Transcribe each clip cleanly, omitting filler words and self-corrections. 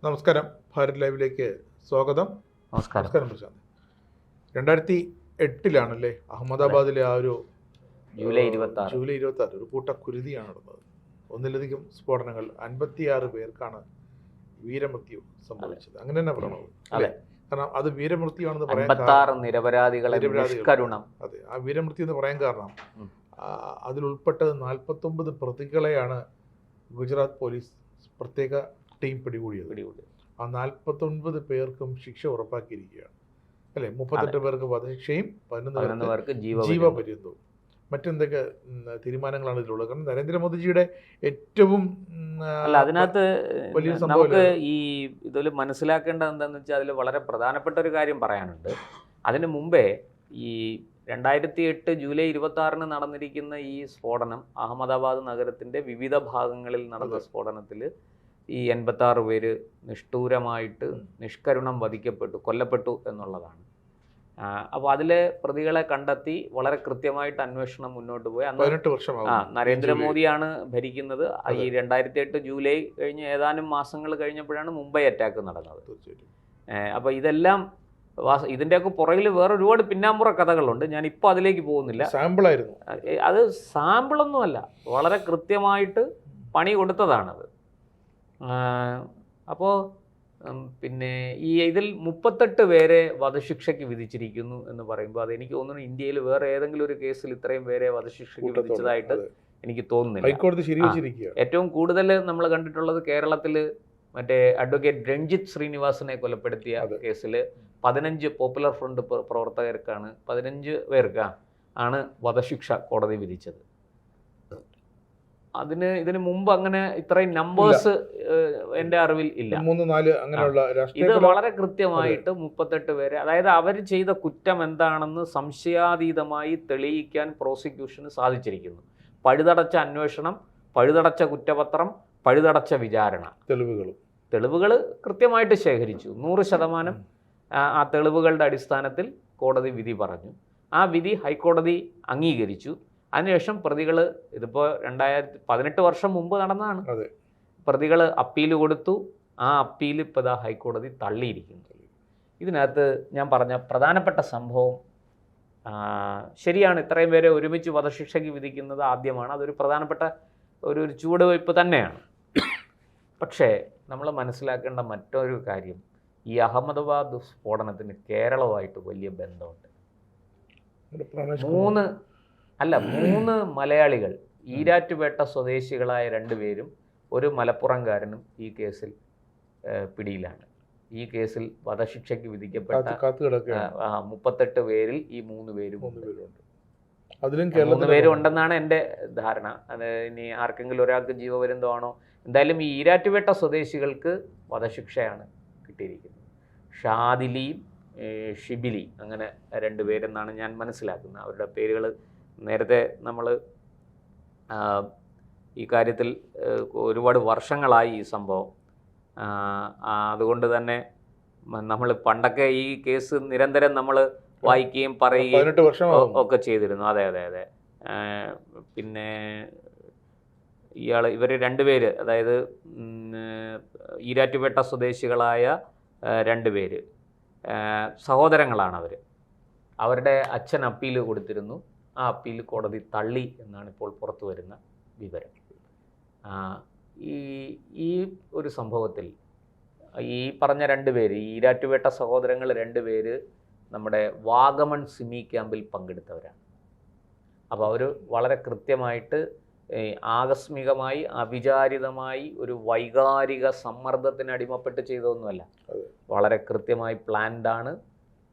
നമസ്കാരം, ഭാരത് ലൈവിലേക്ക് സ്വാഗതം. നമസ്കാരം പ്രശാന്ത്. 2008 അഹമ്മദാബാദിലെ ആ ഒരു ജൂലൈ 26 ഒരു കൂട്ടക്കുരുതിയാണ് നടന്നത്. ഒന്നിലധികം സ്ഫോടനങ്ങൾ, 56 പേർക്കാണ് വീരമൃത്യു സംഭവിച്ചത്. അങ്ങനെ തന്നെ പറയണത് അല്ലേ? കാരണം അത് വീരമൃത്യുവാണെന്ന് പറയാൻ അതെ, ആ വീരമൃത്യു എന്ന് പറയാൻ കാരണം അതിലുൾപ്പെട്ടത് 49 പ്രതികളെയാണ് ഗുജറാത്ത് പോലീസ് പ്രത്യേക ടീം പിടികൂടിയത്. ആ 49 പേർക്കും ശിക്ഷ ഉറപ്പാക്കിയിരിക്കുകയാണ് അല്ലെ? 38 പേർക്ക് വധശിക്ഷയും 11 പേർക്ക് ജീവപര്യന്തവും. മറ്റെന്തൊക്കെ തീരുമാനങ്ങളാണ് ഇതിലുള്ളത്? കാരണം നരേന്ദ്രമോദിജിയുടെ ഏറ്റവും അതിനകത്ത് നമുക്ക് ഈ ഇതിൽ മനസ്സിലാക്കേണ്ടത് എന്താണെന്ന് വെച്ചാൽ അതിൽ വളരെ പ്രധാനപ്പെട്ട ഒരു കാര്യം പറയാനുണ്ട്. അതിനു മുമ്പേ ഈ 2008 ജൂലൈ 26 നടന്നിരിക്കുന്ന ഈ സ്ഫോടനം, അഹമ്മദാബാദ് നഗരത്തിൻ്റെ വിവിധ ഭാഗങ്ങളിൽ നടന്ന സ്ഫോടനത്തിൽ ഈ 86 പേര് നിഷ്ഠൂരമായിട്ട് നിഷ്കരുണം കൊല്ലപ്പെട്ടു എന്നുള്ളതാണ്. അപ്പോൾ അതിലെ പ്രതികളെ കണ്ടെത്തി വളരെ കൃത്യമായിട്ട് അന്വേഷണം മുന്നോട്ട് പോയി. നരേന്ദ്രമോദിയാണ് ഭരിക്കുന്നത്. ഈ 2008 ജൂലൈ കഴിഞ്ഞ് ഏതാനും മാസങ്ങൾ കഴിഞ്ഞപ്പോഴാണ് മുംബൈ അറ്റാക്ക് നടന്നത്. അപ്പോൾ ഇതെല്ലാം ഇതിൻ്റെയൊക്കെ പുറകിൽ വേറെ ഒരുപാട് പിന്നാമ്പുറ കഥകളുണ്ട്. ഞാനിപ്പോൾ അതിലേക്ക് പോകുന്നില്ല. സാമ്പിളായിരുന്നു അത്, സാമ്പിളൊന്നുമല്ല, വളരെ കൃത്യമായിട്ട് പണി കൊടുത്തതാണത്. അപ്പോൾ പിന്നെ ഈ ഇതിൽ 38 പേരെ വധശിക്ഷയ്ക്ക് വിധിച്ചിരിക്കുന്നു എന്ന് പറയുമ്പോൾ അതെനിക്ക് തോന്നുന്നു ഇന്ത്യയിൽ വേറെ ഏതെങ്കിലും ഒരു കേസിൽ ഇത്രയും പേരെ വധശിക്ഷയ്ക്ക് വിധിച്ചതായിട്ട് എനിക്ക് തോന്നുന്നില്ല. ഏറ്റവും കൂടുതൽ നമ്മൾ കണ്ടിട്ടുള്ളത് കേരളത്തിൽ മറ്റേ അഡ്വക്കേറ്റ് രഞ്ജിത്ത് ശ്രീനിവാസനെ കൊലപ്പെടുത്തിയ കേസിൽ 15 പോപ്പുലർ ഫ്രണ്ട് പ്രവർത്തകർക്കാണ് 15 പേർക്കാണ് വധശിക്ഷ കോടതി വിധിച്ചത്. ഇതിന് മുമ്പ് അങ്ങനെ ഇത്രയും നമ്പേഴ്സ് എൻ്റെ അറിവിൽ ഇല്ല. ഇത് വളരെ കൃത്യമായിട്ട് 38 പേരെ, അതായത് അവർ ചെയ്ത കുറ്റം എന്താണെന്ന് സംശയാതീതമായി തെളിയിക്കാൻ പ്രോസിക്യൂഷന് സാധിച്ചിരിക്കുന്നു. പഴുതടച്ച അന്വേഷണം, പഴുതടച്ച കുറ്റപത്രം, പഴുതടച്ച വിചാരണ, തെളിവുകൾ കൃത്യമായിട്ട് ശേഖരിച്ചു. 100% ആ തെളിവുകളുടെ അടിസ്ഥാനത്തിൽ കോടതി വിധി പറഞ്ഞു. ആ വിധി ഹൈക്കോടതി അംഗീകരിച്ചു. അതിനുശേഷം പ്രതികൾ, ഇതിപ്പോൾ 2018 വർഷം മുമ്പ് നടന്നതാണ്, പ്രതികൾ അപ്പീൽ കൊടുത്തു. ആ അപ്പീൽ ഇപ്പോൾ ഹൈക്കോടതി തള്ളിയിരിക്കുന്നു. ഇതിനകത്ത് ഞാൻ പറഞ്ഞ പ്രധാനപ്പെട്ട സംഭവം ശരിയാണ്, ഇത്രയും പേരെ ഒരുമിച്ച് വധശിക്ഷയ്ക്ക് വിധിക്കുന്നത് ആദ്യമാണ്. അതൊരു പ്രധാനപ്പെട്ട ഒരു ചുവടുവയ്പ് തന്നെയാണ്. പക്ഷേ നമ്മൾ മനസ്സിലാക്കേണ്ട മറ്റൊരു കാര്യം, ഈ അഹമ്മദാബാദ് സ്ഫോടനത്തിന് കേരളവുമായിട്ട് വലിയ ബന്ധമുണ്ട്. 3 മലയാളികൾ, ഈരാറ്റുപേട്ട സ്വദേശികളായ 2 പേരും ഒരു മലപ്പുറംകാരനും ഈ കേസിൽ പിടിയിലാണ്. ഈ കേസിൽ വധശിക്ഷയ്ക്ക് വിധിക്കപ്പെട്ട 38 പേരിൽ ഈ 3 പേരും 3 പേരും ഉണ്ടെന്നാണ് എൻ്റെ ധാരണ. അത് ഇനി ആർക്കെങ്കിലും ഒരാൾക്ക് ജീവപര്യന്തമാണോ? എന്തായാലും ഈ ഈരാറ്റുപേട്ട സ്വദേശികൾക്ക് വധശിക്ഷയാണ് കിട്ടിയിരിക്കുന്നത്. ഷാദിലിയും ഷിബിലി, അങ്ങനെ 2 പേരെന്നാണ് ഞാൻ മനസ്സിലാക്കുന്നത്. അവരുടെ പേരുകൾ നേരത്തെ നമ്മൾ ഈ കാര്യത്തിൽ ഒരുപാട് വർഷങ്ങളായി ഈ സംഭവം. അതുകൊണ്ട് തന്നെ നമ്മൾ പണ്ടൊക്കെ ഈ കേസ് നിരന്തരം നമ്മൾ വായിക്കുകയും പറയുകയും ഒക്കെ ചെയ്തിരുന്നു. അതെ. പിന്നെ ഇവർ 2 പേര്, അതായത് ഈരാറ്റുപേട്ട സ്വദേശികളായ 2 പേര് സഹോദരങ്ങളാണ്. അവരുടെ അച്ഛൻ അപ്പീൽ കൊടുത്തിരുന്നു. ആ അപ്പീൽ കോടതി തള്ളി എന്നാണ് ഇപ്പോൾ പുറത്തു വരുന്ന വിവരം. ഈ ഒരു സംഭവത്തിൽ ഈ പറഞ്ഞ 2 പേര്, ഈ ഈരാറ്റുപേട്ട സഹോദരങ്ങൾ 2 പേര് നമ്മുടെ വാഗമൺ സിമി ക്യാമ്പിൽ പങ്കെടുത്തവരാണ്. അപ്പോൾ അവർ വളരെ കൃത്യമായിട്ട് ആകസ്മികമായി അവിചാരിതമായി ഒരു വൈകാരിക സമ്മർദ്ദത്തിന് അടിമപ്പെട്ട് ചെയ്തതൊന്നുമല്ല. വളരെ കൃത്യമായി പ്ലാൻഡാണ്,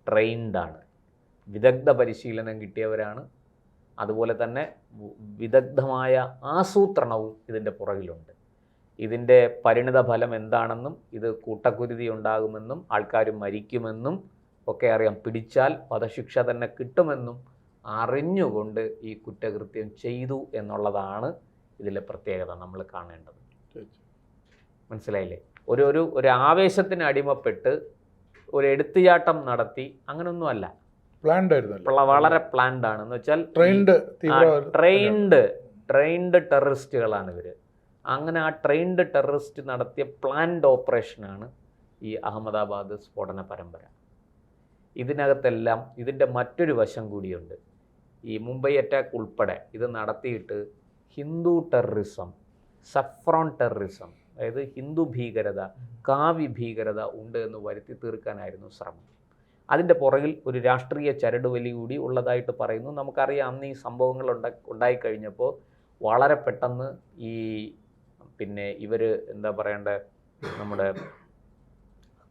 ട്രെയിൻഡാണ്, വിദഗ്ധ പരിശീലനം കിട്ടിയവരാണ്. അതുപോലെ തന്നെ വിദഗ്ധമായ ആസൂത്രണവും ഇതിൻ്റെ പുറകിലുണ്ട്. ഇതിൻ്റെ പരിണിത ഫലം എന്താണെന്നും ഇത് കൂട്ടക്കുരുതി ഉണ്ടാകുമെന്നും ആൾക്കാർ മരിക്കുമെന്നും ഒക്കെ അറിയാം. പിടിച്ചാൽ വധശിക്ഷ തന്നെ കിട്ടുമെന്നും അറിഞ്ഞുകൊണ്ട് ഈ കുറ്റകൃത്യം ചെയ്തു എന്നുള്ളതാണ് ഇതിലെ പ്രത്യേകത നമ്മൾ കാണേണ്ടത്. മനസ്സിലായില്ലേ? ഒരു ആവേശത്തിന് അടിമപ്പെട്ട് ഒരു എടുത്തുചാട്ടം നടത്തി അങ്ങനൊന്നുമല്ല. വളരെ പ്ലാൻഡ് ആണ്. എന്ന് വെച്ചാൽ ട്രെയിൻഡ് ടെററിസ്റ്റുകളാണ് ഇവർ. അങ്ങനെ ആ ട്രെയിൻഡ് ടെററിസ്റ്റ് നടത്തിയ പ്ലാൻഡ് ഓപ്പറേഷനാണ് ഈ അഹമ്മദാബാദ് സ്ഫോടന പരമ്പര. ഇതിനകത്തെല്ലാം ഇതിൻ്റെ മറ്റൊരു വശം കൂടിയുണ്ട്. ഈ മുംബൈ അറ്റാക്ക് ഉൾപ്പെടെ ഇത് നടത്തിയിട്ട് ഹിന്ദു ടെററിസം, സഫ്രോൺ ടെററിസം, അതായത് ഹിന്ദു ഭീകരത, കാവി ഭീകരത ഉണ്ട് എന്ന് വരുത്തി തീർക്കാനായിരുന്നു ശ്രമം. അതിൻ്റെ പുറകിൽ ഒരു രാഷ്ട്രീയ ചരടുവലി കൂടി ഉള്ളതായിട്ട് പറയുന്നു. നമുക്കറിയാം, അന്ന് ഈ സംഭവങ്ങൾ ഉണ്ടായിക്കഴിഞ്ഞപ്പോൾ വളരെ പെട്ടെന്ന് ഇവർ എന്താ പറയേണ്ടത്, നമ്മുടെ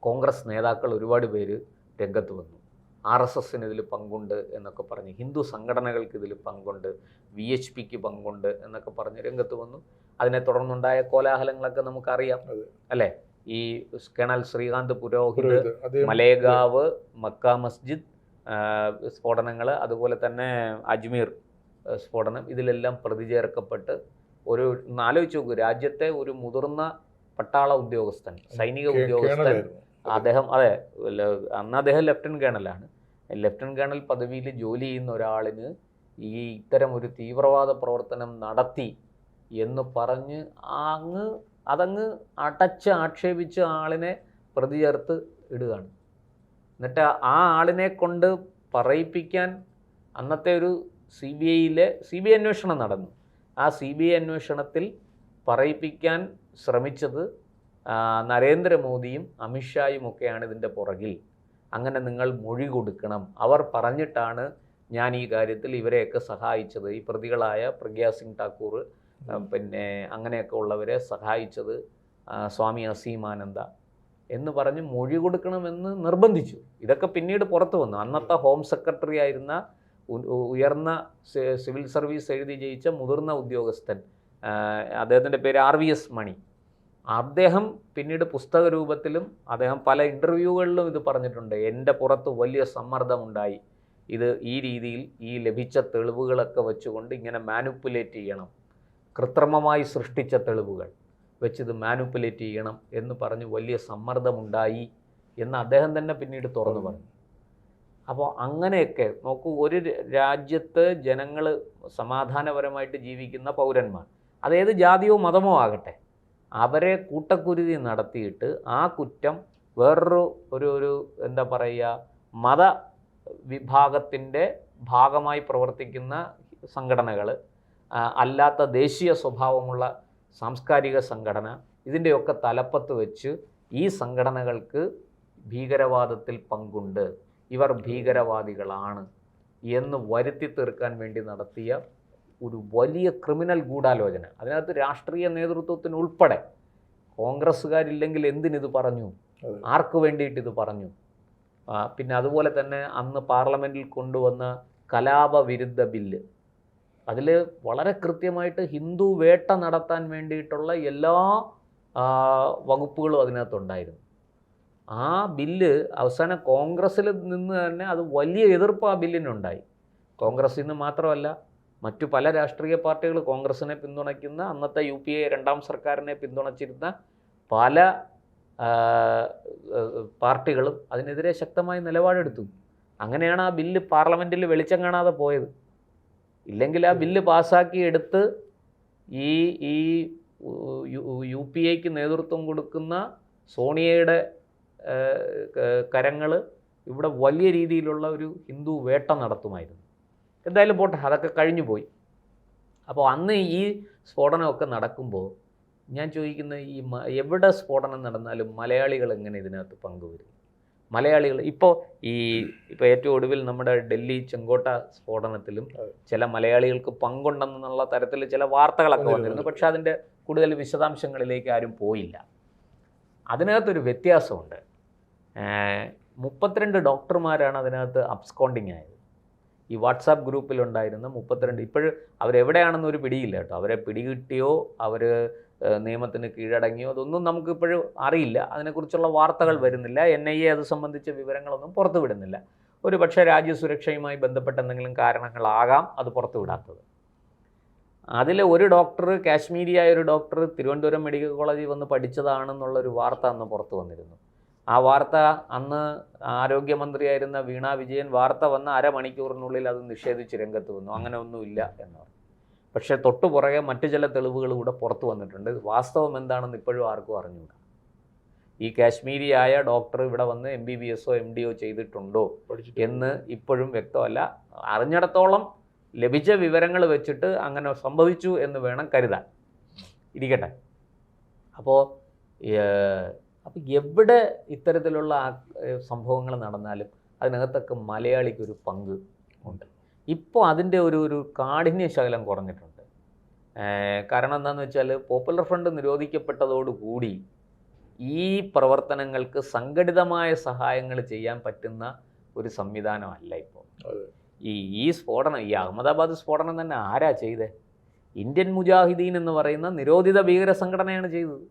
കോൺഗ്രസ് നേതാക്കൾ ഒരുപാട് പേര് രംഗത്ത് വന്നു. RSSന് ഇതിൽ പങ്കുണ്ട് എന്നൊക്കെ പറഞ്ഞ്, ഹിന്ദു സംഘടനകൾക്ക് ഇതിൽ പങ്കുണ്ട്, VHPക്ക് പങ്കുണ്ട് എന്നൊക്കെ പറഞ്ഞ് രംഗത്ത് വന്നു. അതിനെ തുടർന്നുണ്ടായ കോലാഹലങ്ങളൊക്കെ നമുക്കറിയാം അല്ലേ? ഈ കേണൽ ശ്രീകാന്ത് പുരോഹിത്, മലേഗാവ്, മക്ക മസ്ജിദ് സ്ഫോടനങ്ങൾ, അതുപോലെ തന്നെ അജ്മീർ സ്ഫോടനം, ഇതിലെല്ലാം പ്രതി ചേർക്കപ്പെട്ട് ഒരു ആലോചിച്ച് നോക്കൂ, രാജ്യത്തെ ഒരു മുതിർന്ന പട്ടാള ഉദ്യോഗസ്ഥൻ, സൈനിക ഉദ്യോഗസ്ഥൻ, അദ്ദേഹം അന്ന് അദ്ദേഹം ലെഫ്റ്റനന്റ് കേണലാണ്. ലെഫ്റ്റനന്റ് കേണൽ പദവിയിൽ ജോലി ചെയ്യുന്ന ഒരാളിന് ഈ ഇത്തരം ഒരു തീവ്രവാദ പ്രവർത്തനം നടത്തി എന്ന് പറഞ്ഞ് അതങ്ങ് ആക്ഷേപിച്ച് ആളിനെ പ്രതി ചേർത്ത് ഇടുകയാണ്. എന്നിട്ട് ആ ആളിനെ കൊണ്ട് പറയിപ്പിക്കാൻ അന്നത്തെ ഒരു CBI അന്വേഷണം നടന്നു. ആ CBI അന്വേഷണത്തിൽ പറയിപ്പിക്കാൻ ശ്രമിച്ചത് നരേന്ദ്രമോദിയും അമിത്ഷായും ഒക്കെയാണ് ഇതിൻ്റെ പുറകിൽ. അങ്ങനെ നിങ്ങൾ മൊഴി കൊടുക്കണം, അവർ പറഞ്ഞിട്ടാണ് ഞാൻ ഈ കാര്യത്തിൽ ഇവരെയൊക്കെ സഹായിച്ചത്, ഈ പ്രതികളായ പ്രഗ്യാ സിംഗ് ഠാക്കൂർ പിന്നെ അങ്ങനെയൊക്കെ ഉള്ളവരെ സഹായിച്ചത് സ്വാമി അസീമാനന്ദ എന്ന് പറഞ്ഞ് മൊഴി കൊടുക്കണമെന്ന് നിർബന്ധിച്ചു. ഇതൊക്കെ പിന്നീട് പുറത്തു വന്നു. അന്നത്തെ ഹോം സെക്രട്ടറി ആയിരുന്ന ഉയർന്ന സിവിൽ സർവീസ് എഴുതി ജയിച്ച മുതിർന്ന ഉദ്യോഗസ്ഥൻ, അദ്ദേഹത്തിൻ്റെ പേര് RVS മണി, അദ്ദേഹം പിന്നീട് പുസ്തക രൂപത്തിലും അദ്ദേഹം പല ഇൻ്റർവ്യൂകളിലും ഇത് പറഞ്ഞിട്ടുണ്ട്. എൻ്റെ പുറത്ത് വലിയ സമ്മർദ്ദമുണ്ടായി, ഇത് ഈ രീതിയിൽ ഈ ലഭിച്ച തെളിവുകളൊക്കെ വെച്ചുകൊണ്ട് ഇങ്ങനെ മാനിപ്പുലേറ്റ് ചെയ്യണം, കൃത്രിമമായി സൃഷ്ടിച്ച തെളിവുകൾ വെച്ചിത് മാനിപ്പുലേറ്റ് ചെയ്യണം എന്ന് പറഞ്ഞ് വലിയ സമ്മർദ്ദമുണ്ടായി എന്ന് അദ്ദേഹം തന്നെ പിന്നീട് തുറന്നു പറഞ്ഞു. അപ്പോൾ അങ്ങനെയൊക്കെ നോക്കൂ, ഒരു രാജ്യത്ത് ജനങ്ങൾ സമാധാനപരമായിട്ട് ജീവിക്കുന്ന പൗരന്മാർ, അതേത് ജാതിയോ മതമോ ആകട്ടെ, അവരെ കൂട്ടക്കുരുതി നടത്തിയിട്ട് ആ കുറ്റം വേറൊരു ഒരു എന്താ പറയുക, മത വിഭാഗത്തിൻ്റെ ഭാഗമായി പ്രവർത്തിക്കുന്ന സംഘടനകൾ, അല്ലാത്ത ദേശീയ സ്വഭാവമുള്ള സാംസ്കാരിക സംഘടന, ഇതിൻ്റെയൊക്കെ തലപ്പത്ത് വെച്ച് ഈ സംഘടനകൾക്ക് ഭീകരവാദത്തിൽ പങ്കുണ്ട്, ഇവർ ഭീകരവാദികളാണ് എന്ന് വരുത്തി തീർക്കാൻ വേണ്ടി നടത്തിയ ഒരു വലിയ ക്രിമിനൽ ഗൂഢാലോചന. അതിനകത്ത് രാഷ്ട്രീയ നേതൃത്വത്തിനുൾപ്പെടെ കോൺഗ്രസ്സുകാരില്ലെങ്കിൽ എന്തിനിത് പറഞ്ഞു, ആർക്ക് വേണ്ടിയിട്ടിത് പറഞ്ഞു. പിന്നെ അതുപോലെ തന്നെ അന്ന് പാർലമെൻറ്റിൽ കൊണ്ടുവന്ന കലാപവിരുദ്ധ ബില്ല്, അതിൽ വളരെ കൃത്യമായിട്ട് ഹിന്ദു വേട്ട നടത്താൻ വേണ്ടിയിട്ടുള്ള എല്ലാ വകുപ്പുകളും അതിനകത്തുണ്ടായിരുന്നു. ആ ബില്ല് അവസാനം കോൺഗ്രസ്സിൽ നിന്ന് തന്നെ അത് വലിയ എതിർപ്പ് ആ ബില്ലിനുണ്ടായി. കോൺഗ്രസ്സിൽ നിന്ന് മാത്രമല്ല, മറ്റു പല രാഷ്ട്രീയ പാർട്ടികൾ, കോൺഗ്രസിനെ പിന്തുണയ്ക്കുന്ന അന്നത്തെ UPA രണ്ടാം സർക്കാരിനെ പിന്തുണച്ചിരുന്ന പല പാർട്ടികളും അതിനെതിരെ ശക്തമായി നിലപാടെടുത്തു. അങ്ങനെയാണ് ആ ബില്ല് പാർലമെൻറ്റിൽ വെളിച്ചം കാണാതെ പോയത്. ഇല്ലെങ്കിൽ ആ ബില്ല് പാസ്സാക്കി എടുത്ത് ഈ UPAക്ക് നേതൃത്വം കൊടുക്കുന്ന സോണിയയുടെ കരങ്ങൾ ഇവിടെ വലിയ രീതിയിലുള്ള ഒരു ഹിന്ദു വേട്ട നടത്തുമായിരുന്നു. എന്തായാലും പോട്ടെ, അതൊക്കെ കഴിഞ്ഞു പോയി. അപ്പോൾ അന്ന് ഈ സ്ഫോടനമൊക്കെ നടക്കുമ്പോൾ ഞാൻ ചോദിക്കുന്നത്, എവിടെ സ്ഫോടനം നടന്നാലും മലയാളികൾ എങ്ങനെ ഇതിനകത്ത് പങ്കുവരും? മലയാളികൾ ഇപ്പോൾ ഏറ്റവും ഒടുവിൽ നമ്മുടെ ഡൽഹി ചെങ്കോട്ട സ്ഫോടനത്തിലും ചില മലയാളികൾക്ക് പങ്കുണ്ടെന്നുള്ള തരത്തിൽ ചില വാർത്തകളൊക്കെ വന്നിരുന്നു. പക്ഷെ അതിൻ്റെ കൂടുതൽ വിശദാംശങ്ങളിലേക്ക് ആരും പോയില്ല. അതിനകത്തൊരു വ്യത്യാസമുണ്ട്. 32 ഡോക്ടർമാരാണ് അതിനകത്ത് അബ്സ്കോണ്ടിങ് ആയത്. ഈ വാട്സാപ്പ് ഗ്രൂപ്പിലുണ്ടായിരുന്ന 32, ഇപ്പോഴും അവരെവിടെയാണെന്ന് ഒരു പിടിയില്ല കേട്ടോ. അവരെ പിടികിട്ടിയോ അവർ നിയമത്തിന് കീഴടങ്ങിയോ അതൊന്നും നമുക്കിപ്പോഴും അറിയില്ല. അതിനെക്കുറിച്ചുള്ള വാർത്തകൾ വരുന്നില്ല. NIA അത് സംബന്ധിച്ച വിവരങ്ങളൊന്നും പുറത്തുവിടുന്നില്ല. ഒരു പക്ഷേ രാജ്യസുരക്ഷയുമായി ബന്ധപ്പെട്ട എന്തെങ്കിലും കാരണങ്ങളാകാം അത് പുറത്തുവിടാത്തത്. അതിൽ ഒരു ഡോക്ടർ, കാശ്മീരിയായ ഒരു ഡോക്ടർ തിരുവനന്തപുരം മെഡിക്കൽ കോളേജിൽ വന്ന് പഠിച്ചതാണെന്നുള്ളൊരു വാർത്ത അന്ന് പുറത്തു വന്നിരുന്നു. ആ വാർത്ത അന്ന് ആരോഗ്യമന്ത്രിയായിരുന്ന വീണ വിജയൻ വാർത്ത വന്ന അരമണിക്കൂറിനുള്ളിൽ അത് നിഷേധിച്ച് രംഗത്ത് വന്നു. അങ്ങനെ ഒന്നുമില്ല എന്ന് പറഞ്ഞു. പക്ഷേ തൊട്ടു പുറകെ മറ്റു ചില തെളിവുകൾ കൂടെ പുറത്തു വന്നിട്ടുണ്ട്. വാസ്തവം എന്താണെന്ന് ഇപ്പോഴും ആർക്കും അറിഞ്ഞൂടാ. ഈ കാശ്മീരിയായ ഡോക്ടർ ഇവിടെ വന്ന് MBBSോ MDയോ ചെയ്തിട്ടുണ്ടോ എന്ന് ഇപ്പോഴും വ്യക്തമല്ല. അറിഞ്ഞിടത്തോളം ലഭിച്ച വിവരങ്ങൾ വെച്ചിട്ട് അങ്ങനെ സംഭവിച്ചു എന്ന് വേണം കരുതാൻ. ഇരിക്കട്ടെ. അപ്പോൾ എവിടെ ഇത്തരത്തിലുള്ള സംഭവങ്ങൾ നടന്നാലും അതിനകത്തൊക്കെ മലയാളിക്കൊരു പങ്ക് ഉണ്ട്. ഇപ്പോൾ അതിൻ്റെ ഒരു കാഠിന്യ ശകലം കുറഞ്ഞിട്ടുണ്ട്. കാരണം എന്താണെന്ന് വെച്ചാൽ പോപ്പുലർ ഫ്രണ്ട് നിരോധിക്കപ്പെട്ടതോടുകൂടി ഈ പ്രവർത്തനങ്ങൾക്ക് സംഘടിതമായ സഹായങ്ങൾ ചെയ്യാൻ പറ്റുന്ന ഒരു സംവിധാനമല്ല ഇപ്പോൾ. ഈ സ്ഫോടനം, ഈ അഹമ്മദാബാദ് സ്ഫോടനം തന്നെ ആരാ ചെയ്തത്? ഇന്ത്യൻ മുജാഹിദീൻ എന്ന് പറയുന്ന നിരോധിത ഭീകര സംഘടനയാണ് ചെയ്തത്.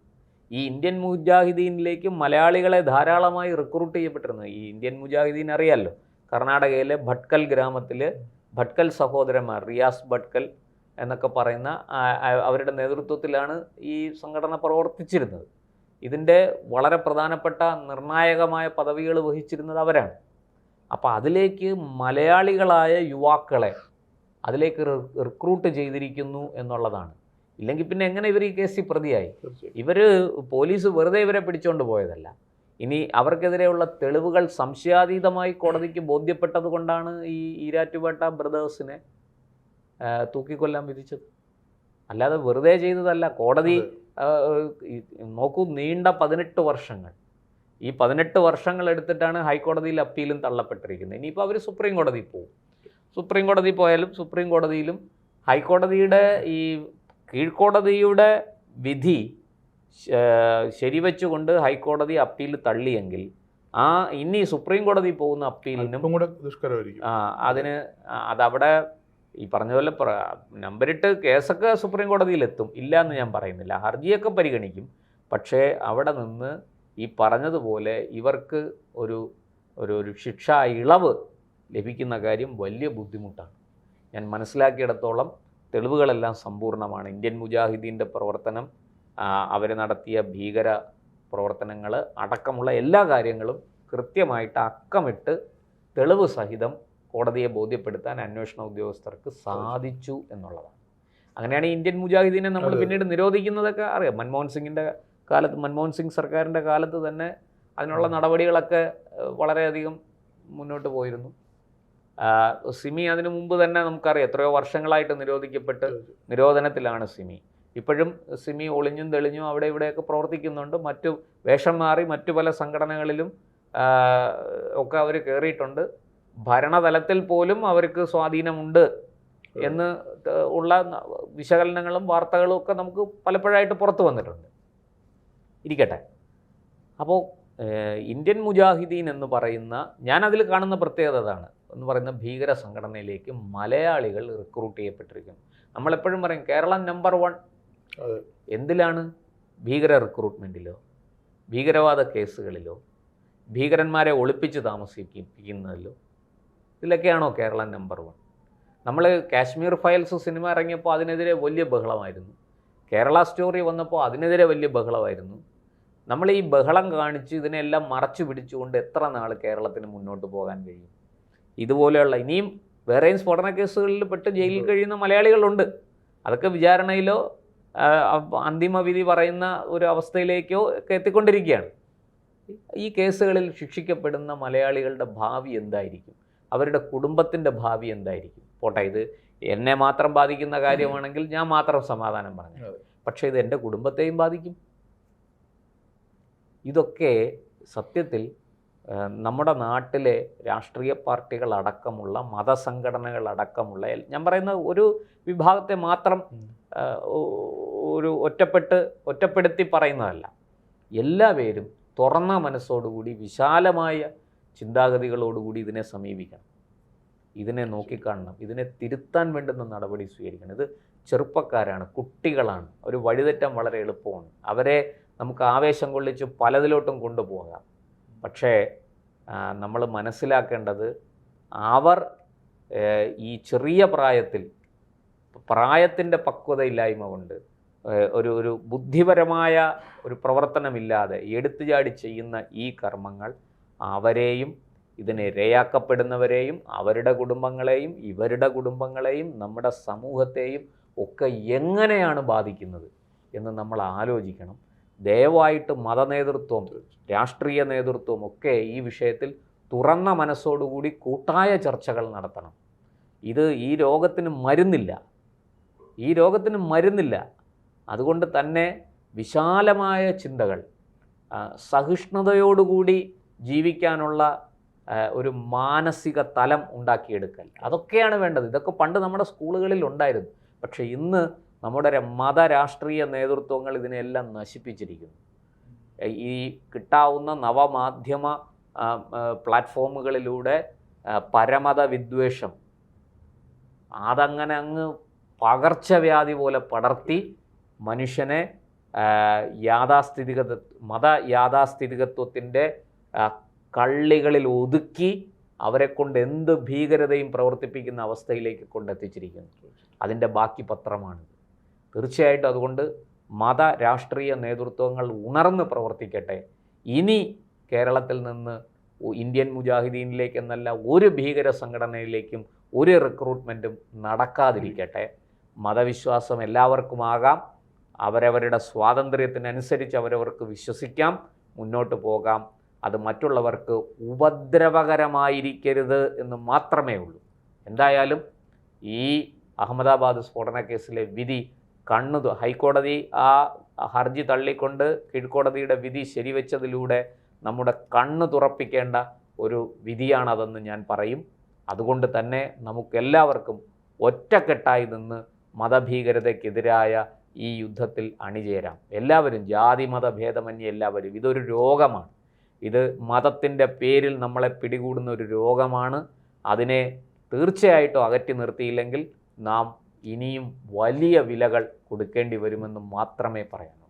ഈ ഇന്ത്യൻ മുജാഹിദീനിലേക്ക് മലയാളികളെ ധാരാളമായി റിക്രൂട്ട് ചെയ്യപ്പെട്ടിരുന്നു. ഈ ഇന്ത്യൻ മുജാഹിദീൻ അറിയാമല്ലോ, കർണാടകയിലെ ഭട്കൽ ഗ്രാമത്തിൽ ഭട്കൽ സഹോദരന്മാർ, റിയാസ് ഭട്കൽ എന്നൊക്കെ പറയുന്ന അവരുടെ നേതൃത്വത്തിലാണ് ഈ സംഘടന പ്രവർത്തിച്ചിരുന്നത്. ഇതിൻ്റെ വളരെ പ്രധാനപ്പെട്ട നിർണായകമായ പദവികൾ വഹിച്ചിരുന്നത് അവരാണ്. അപ്പോൾ അതിലേക്ക് മലയാളികളായ യുവാക്കളെ അതിലേക്ക് റിക്രൂട്ട് ചെയ്തിരിക്കുന്നു എന്നുള്ളതാണ്. ഇല്ലെങ്കിൽ പിന്നെ എങ്ങനെ ഇവർ ഈ കേസിൽ പ്രതിയായി? പോലീസ് വെറുതെ ഇവരെ പിടിച്ചുകൊണ്ട് പോയതല്ല. ഇനി അവർക്കെതിരെയുള്ള തെളിവുകൾ സംശയാതീതമായി കോടതിക്ക് ബോധ്യപ്പെട്ടത് കൊണ്ടാണ് ഈ ഈരാറ്റുപേട്ട ബ്രദേഴ്സിനെ തൂക്കിക്കൊല്ലാൻ വിധിച്ചത്. അല്ലാതെ വെറുതെ ചെയ്തതല്ല. കോടതി നോക്കൂ, നീണ്ട 18 വർഷങ്ങൾ, ഈ 18 വർഷങ്ങൾ എടുത്തിട്ടാണ് ഹൈക്കോടതിയിൽ അപ്പീലും തള്ളപ്പെട്ടിരിക്കുന്നത്. ഇനിയിപ്പോൾ അവർ സുപ്രീം കോടതിയിൽ പോകും. സുപ്രീം കോടതി പോയാലും സുപ്രീം കോടതിയിലും ഹൈക്കോടതിയുടെ ഈ കീഴ്ക്കോടതിയുടെ വിധി ശരിവെച്ചുകൊണ്ട് ഹൈക്കോടതി അപ്പീൽ തള്ളിയെങ്കിൽ ഇനി സുപ്രീം കോടതി പോകുന്ന അപ്പീലിനും അതിന് അതവിടെ ഈ പറഞ്ഞ പോലെ നമ്പരിട്ട് കേസൊക്കെ സുപ്രീം കോടതിയിലെത്തും, ഇല്ല എന്ന് ഞാൻ പറയുന്നില്ല, ഹർജിയൊക്കെ പരിഗണിക്കും. പക്ഷേ അവിടെ നിന്ന് ഈ പറഞ്ഞതുപോലെ ഇവർക്ക് ഒരു ശിക്ഷാ ഇളവ് ലഭിക്കുന്ന കാര്യം വലിയ ബുദ്ധിമുട്ടാണ്. ഞാൻ മനസ്സിലാക്കിയിടത്തോളം തെളിവുകളെല്ലാം സമ്പൂർണ്ണമാണ്. ഇന്ത്യൻ മുജാഹിദീൻ്റെ പ്രവർത്തനം, അവർ നടത്തിയ ഭീകര പ്രവർത്തനങ്ങൾ അടക്കമുള്ള എല്ലാ കാര്യങ്ങളും കൃത്യമായിട്ട് അക്കമിട്ട് തെളിവ് സഹിതം കോടതിയെ ബോധ്യപ്പെടുത്താൻ അന്വേഷണ ഉദ്യോഗസ്ഥർക്ക് സാധിച്ചു എന്നുള്ളതാണ്. അങ്ങനെയാണ് ഇന്ത്യൻ മുജാഹിദീനെ നമ്മൾ പിന്നീട് നിരോധിക്കുന്നതൊക്കെ അറിയാം. മൻമോഹൻ സിംഗ് സർക്കാരിൻ്റെ കാലത്ത് തന്നെ അതിനുള്ള നടപടികളൊക്കെ വളരെയധികം മുന്നോട്ട് പോയിരുന്നു. സിമി അതിനു മുമ്പ് തന്നെ നമുക്കറിയാം എത്രയോ വർഷങ്ങളായിട്ട് നിരോധിക്കപ്പെട്ട് നിരോധനത്തിലാണ് സിമി. ഇപ്പോഴും സിമി ഒളിഞ്ഞും തെളിഞ്ഞും അവിടെ ഇവിടെയൊക്കെ പ്രവർത്തിക്കുന്നുണ്ട്. വേഷം മാറി മറ്റു പല സംഘടനകളിലും ഒക്കെ അവർ കയറിയിട്ടുണ്ട്. ഭരണതലത്തിൽ പോലും അവർക്ക് സ്വാധീനമുണ്ട് എന്ന് ഉള്ള വിശകലനങ്ങളും വാർത്തകളും ഒക്കെ നമുക്ക് പലപ്പോഴായിട്ട് പുറത്തു വന്നിട്ടുണ്ട്. ഇരിക്കട്ടെ. അപ്പോൾ ഇന്ത്യൻ മുജാഹിദീൻ എന്ന് പറയുന്ന, ഞാനതിൽ കാണുന്ന പ്രത്യേകത അതാണ് എന്ന് പറയുന്ന ഭീകര സംഘടനയിലേക്ക് മലയാളികൾ റിക്രൂട്ട് ചെയ്യപ്പെട്ടിരിക്കുന്നു. നമ്മളെപ്പോഴും പറയും കേരളം നമ്പർ 1 എന്തിലാണ്? ഭീകര റിക്രൂട്ട്മെൻറ്റിലോ ഭീകരവാദ കേസുകളിലോ ഭീകരന്മാരെ ഒളിപ്പിച്ച് താമസിപ്പിക്കുന്നതിലോ ഇതിലൊക്കെയാണോ കേരളം നമ്പർ 1? നമ്മൾ കാശ്മീർ ഫയൽസ് സിനിമ ഇറങ്ങിയപ്പോൾ അതിനെതിരെ വലിയ ബഹളമായിരുന്നു. കേരള സ്റ്റോറി വന്നപ്പോൾ അതിനെതിരെ വലിയ ബഹളമായിരുന്നു. നമ്മൾ ഈ ബഹളം കാണിച്ച് ഇതിനെല്ലാം മറച്ചു പിടിച്ചുകൊണ്ട് എത്ര നാൾ കേരളത്തിന് മുന്നോട്ട് പോകാൻ കഴിയും? ഇതുപോലെയുള്ള ഇനിയും വേറെയും സ്ഫോടന കേസുകളിൽ പെട്ട് ജയിലിൽ കഴിയുന്ന മലയാളികളുണ്ട്. അതൊക്കെ വിചാരണയിലോ അന്തിമ വിധി പറയുന്ന ഒരു അവസ്ഥയിലേക്കോ ഒക്കെ എത്തിക്കൊണ്ടിരിക്കുകയാണ്. ഈ കേസുകളിൽ ശിക്ഷിക്കപ്പെടുന്ന മലയാളികളുടെ ഭാവി എന്തായിരിക്കും? അവരുടെ കുടുംബത്തിൻ്റെ ഭാവി എന്തായിരിക്കും? പോട്ടെ, ഇത് എന്നെ മാത്രം ബാധിക്കുന്ന കാര്യമാണെങ്കിൽ ഞാൻ മാത്രം സമാധാനം പറഞ്ഞു. പക്ഷേ ഇത് എൻ്റെ കുടുംബത്തെയും ബാധിക്കും. ഇതൊക്കെ സത്യത്തിൽ നമ്മുടെ നാട്ടിലെ രാഷ്ട്രീയ പാർട്ടികളടക്കമുള്ള മതസംഘടനകളടക്കമുള്ള, ഞാൻ പറയുന്ന ഒരു വിഭാഗത്തെ മാത്രം ഒറ്റപ്പെടുത്തി പറയുന്നതല്ല, എല്ലാവരും തുറന്ന മനസ്സോടുകൂടി വിശാലമായ ചിന്താഗതികളോടുകൂടി ഇതിനെ സമീപിക്കണം, ഇതിനെ നോക്കിക്കാണണം, ഇതിനെ തിരുത്താൻ വേണ്ടുന്ന നടപടി സ്വീകരിക്കണം. ഇത് ചെറുപ്പക്കാരാണ്, കുട്ടികളാണ്, ഒരു വഴിതെറ്റാൻ വളരെ എളുപ്പമാണ്. അവരെ നമുക്ക് ആവേശം കൊള്ളിച്ച് പലതിലോട്ടും കൊണ്ടുപോകാം. പക്ഷേ നമ്മൾ മനസ്സിലാക്കേണ്ടത് അവർ ഈ ചെറിയ പ്രായത്തിൻ്റെ പക്വതയില്ലായ്മ കൊണ്ട് ഒരു ബുദ്ധിപരമായ ഒരു പ്രവർത്തനമില്ലാതെ എടുത്തുചാടി ചെയ്യുന്ന ഈ കർമ്മങ്ങൾ അവരെയും ഇതിന് ഇരയാക്കപ്പെടുന്നവരെയും അവരുടെ കുടുംബങ്ങളെയും ഇവരുടെ കുടുംബങ്ങളെയും നമ്മുടെ സമൂഹത്തെയും ഒക്കെ എങ്ങനെയാണ് ബാധിക്കുന്നത് എന്ന് നമ്മൾ ആലോചിക്കണം. ദയവായിട്ട് മതനേതൃത്വം, രാഷ്ട്രീയ നേതൃത്വം ഒക്കെ ഈ വിഷയത്തിൽ തുറന്ന മനസ്സോടുകൂടി കൂട്ടായ ചർച്ചകൾ നടത്തണം. ഈ രോഗത്തിന് മരുന്നില്ല. അതുകൊണ്ട് തന്നെ വിശാലമായ ചിന്തകൾ, സഹിഷ്ണുതയോടുകൂടി ജീവിക്കാനുള്ള ഒരു മാനസിക തലം ഉണ്ടാക്കിയെടുക്കൽ, അതൊക്കെയാണ് വേണ്ടത്. ഇതൊക്കെ പണ്ട് നമ്മുടെ സ്കൂളുകളിൽ ഉണ്ടായിരുന്നു. പക്ഷേ ഇന്ന് നമ്മുടെ മതരാഷ്ട്രീയ നേതൃത്വങ്ങൾ ഇതിനെല്ലാം നശിപ്പിച്ചിരിക്കുന്നു. ഈ കിട്ടാവുന്ന നവമാധ്യമ പ്ലാറ്റ്ഫോമുകളിലൂടെ പരമത വിദ്വേഷം അതങ്ങനെ അങ്ങ് പകർച്ചവ്യാധി പോലെ പടർത്തി മനുഷ്യനെ മത യാഥാസ്ഥിതികത്വത്തിൻ്റെ കള്ളികളിൽ ഒതുക്കി അവരെ കൊണ്ട് എന്ത് ഭീകരതയും പ്രവർത്തിപ്പിക്കുന്ന അവസ്ഥയിലേക്ക് കൊണ്ടെത്തിച്ചിരിക്കുന്നു. അതിൻ്റെ ബാക്കി പത്രമാണ്. തീർച്ചയായിട്ടും അതുകൊണ്ട് മത രാഷ്ട്രീയ നേതൃത്വങ്ങൾ ഉണർന്ന് പ്രവർത്തിക്കട്ടെ. ഇനി കേരളത്തിൽ നിന്ന് ഇന്ത്യൻ മുജാഹിദീനിലേക്ക് എന്നല്ല ഒരു ഭീകര സംഘടനയിലേക്കും ഒരു റിക്രൂട്ട്മെൻറ്റും നടക്കാതിരിക്കട്ടെ. മതവിശ്വാസം എല്ലാവർക്കുമാകാം. അവരവരുടെ സ്വാതന്ത്ര്യത്തിനനുസരിച്ച് അവരവർക്ക് വിശ്വസിക്കാം, മുന്നോട്ട് പോകാം. അത് മറ്റുള്ളവർക്ക് ഉപദ്രവകരമായിരിക്കരുത് എന്ന് മാത്രമേ ഉള്ളൂ. എന്തായാലും ഈ അഹമ്മദാബാദ് സ്ഫോടന കേസിലെ വിധി ഹൈക്കോടതി ആ ഹർജി തള്ളിക്കൊണ്ട് കീഴ്ക്കോടതിയുടെ വിധി ശരിവെച്ചതിലൂടെ നമ്മുടെ കണ്ണ് തുറപ്പിക്കേണ്ട ഒരു വിധിയാണതെന്ന് ഞാൻ പറയും. അതുകൊണ്ട് തന്നെ നമുക്കെല്ലാവർക്കും ഒറ്റക്കെട്ടായി നിന്ന് മതഭീകരതയ്ക്കെതിരായ ഈ യുദ്ധത്തിൽ അണിചേരാം. എല്ലാവരും, ജാതി മത ഭേദമന്യേ എല്ലാവരും. ഇതൊരു രോഗമാണ്. ഇത് മതത്തിൻ്റെ പേരിൽ നമ്മളെ പിടികൂടുന്ന ഒരു രോഗമാണ്. അതിനെ തീർച്ചയായിട്ടും അകറ്റി നിർത്തിയില്ലെങ്കിൽ നാം ഇനിയും വലിയ വിലകൾ കൊടുക്കേണ്ടി വരുമെന്ന് മാത്രമേ പറയാനുള്ളൂ.